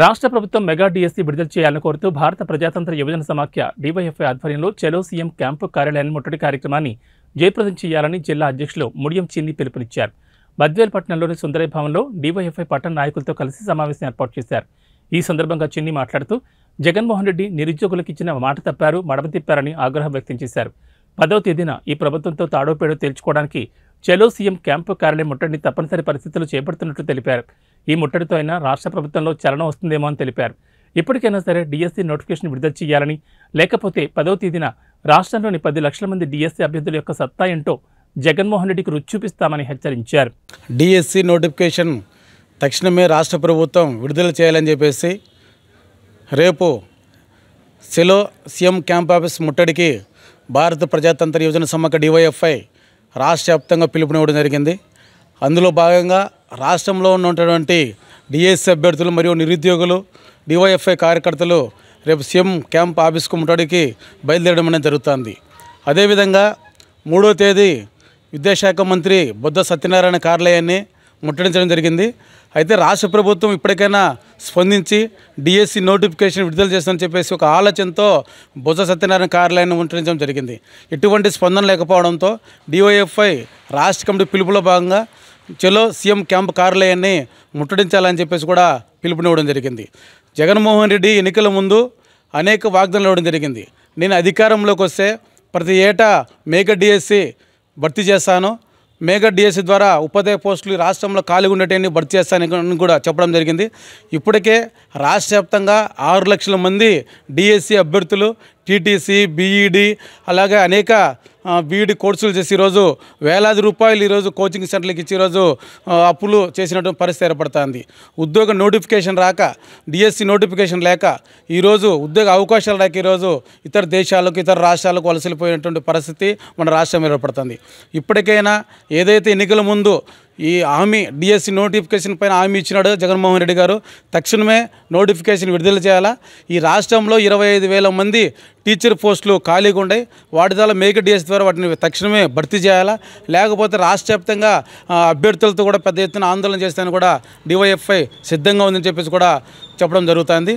రాష్ట్ర ప్రభుత్వం mega DSC విడుదల చేయాలని కోరుతూ భారత ప్రజాతంత్ర యువజన సమాఖ్య డివైఎఫ్ఐ ఆధ్వర్యంలో చలో సీఎం క్యాంపు కార్యాలయాన్ని ముట్టడి కార్యక్రమాన్ని జయప్రదం చేయాలని జిల్లా అధ్యక్షులు ముడియం చిన్ని పిలుపునిచ్చారు. బద్వేల్ పట్టణంలోని సుందరయ్య భవన్లో డివైఎఫ్ఐ పట్టణ నాయకులతో కలిసి సమావేశం ఏర్పాటు చేశారు. ఈ సందర్భంగా చిన్ని మాట్లాడుతూ జగన్మోహన్ రెడ్డి నిరుద్యోగులకు ఇచ్చిన మాట తప్పారు, మడమ తిప్పారని ఆగ్రహం వ్యక్తం చేశారు. 10వ తేదీన ఈ ప్రభుత్వంతో తాడోపేడో తేల్చుకోవడానికి చలో సీఎం క్యాంపు కార్యాలయం ముట్టడిని తప్పనిసరి పరిస్థితులు చేపడుతున్నట్లు తెలిపారు. ఈ ముట్టడితో అయినా రాష్ట్ర ప్రభుత్వంలో చలనం వస్తుందేమో అని తెలిపారు. ఇప్పటికైనా సరే డిఎస్సి నోటిఫికేషన్ విడుదల చేయాలని, లేకపోతే 10వ తేదీన రాష్ట్రంలోని 10 లక్షల మంది డిఎస్సి అభ్యర్థుల యొక్క సత్తా ఏంటో జగన్మోహన్ రెడ్డికి రుచి చూపిస్తామని హెచ్చరించారు. డిఎస్సి నోటిఫికేషన్ తక్షణమే రాష్ట్ర ప్రభుత్వం విడుదల చేయాలని చెప్పేసి రేపు సెలో సీఎం క్యాంప్ ఆఫీస్ ముట్టడికి భారత ప్రజాతంత్ర యువజన సమాఖ్య డివైఎఫ్ఐ రాష్ట్ర వ్యాప్తంగా పిలుపునివ్వడం జరిగింది. అందులో భాగంగా రాష్ట్రంలో ఉన్నటువంటి డిఎస్సి అభ్యర్థులు మరియు నిరుద్యోగులు డివైఎఫ్ఐ కార్యకర్తలు రేపు సీఎం క్యాంప్ ఆఫీస్కు ముట్టడికి బయలుదేరడం అనేది జరుగుతుంది. అదేవిధంగా 3వ తేదీ విద్యాశాఖ మంత్రి బొత్స సత్యనారాయణ కార్యాలయాన్ని ముట్టడించడం జరిగింది. అయితే రాష్ట్ర ప్రభుత్వం ఇప్పటికైనా స్పందించి డిఎస్సి నోటిఫికేషన్ విడుదల చేస్తామని చెప్పేసి ఒక ఆలోచనతో బొత్స సత్యనారాయణ కార్యాలయాన్ని ముట్టడించడం జరిగింది. ఎటువంటి స్పందన లేకపోవడంతో డివైఎఫ్ఐ రాష్ట్ర కమిటీ పిలుపులో భాగంగా చలో సీఎం క్యాంప్ కార్యాలయాన్ని ముట్టడించాలని చెప్పేసి కూడా పిలుపునివ్వడం జరిగింది. జగన్మోహన్ రెడ్డి ఎన్నికల ముందు అనేక వాగ్దానాలు ఇవ్వడం జరిగింది. నేను అధికారంలోకి వస్తే ప్రతి ఏటా మెగా డిఎస్సి భర్తీ చేస్తాను, మెగా డిఎస్సి ద్వారా ఉపాధ్యాయ పోస్టులు రాష్ట్రంలో ఖాళీగా ఉండేటివన్నీ భర్తీ చేస్తానని కూడా చెప్పడం జరిగింది. ఇప్పటికే రాష్ట్ర వ్యాప్తంగా 6 లక్షల మంది డిఎస్సి అభ్యర్థులు టీటీసీ, బీఈడి అలాగే అనేక బీఈడి కోర్సులు చేసి ఈరోజు వేలాది రూపాయలు ఈరోజు కోచింగ్ సెంటర్లకు ఇచ్చి ఈరోజు అప్పులు చేసినటువంటి పరిస్థితి ఏర్పడుతుంది. ఉద్యోగ నోటిఫికేషన్ రాక, డిఎస్సి నోటిఫికేషన్ లేక ఈరోజు ఉద్యోగ అవకాశాలు రాక ఈరోజు ఇతర దేశాలకు, ఇతర రాష్ట్రాలకు వలసలిపోయినటువంటి పరిస్థితి మన రాష్ట్రం ఏర్పడుతుంది. ఇప్పటికైనా ఏదైతే ఎన్నికల ముందు ఈ హామీ డిఎస్సి నోటిఫికేషన్ పైన హామీ ఇచ్చినాడు జగన్మోహన్ రెడ్డి గారు, తక్షణమే నోటిఫికేషన్ విడుదల చేయాలా. ఈ రాష్ట్రంలో 25,000 మంది టీచర్ పోస్టులు ఖాళీగా ఉన్నాయి, వాటి ద్వారా మెగా డిఎస్సి ద్వారా వాటిని తక్షణమే భర్తీ చేయాలా. లేకపోతే రాష్ట్ర వ్యాప్తంగా అభ్యర్థులతో కూడా పెద్ద ఎత్తున ఆందోళన చేస్తానని కూడా డివైఎఫ్ఐ సిద్ధంగా ఉందని చెప్పేసి కూడా చెప్పడం జరుగుతుంది.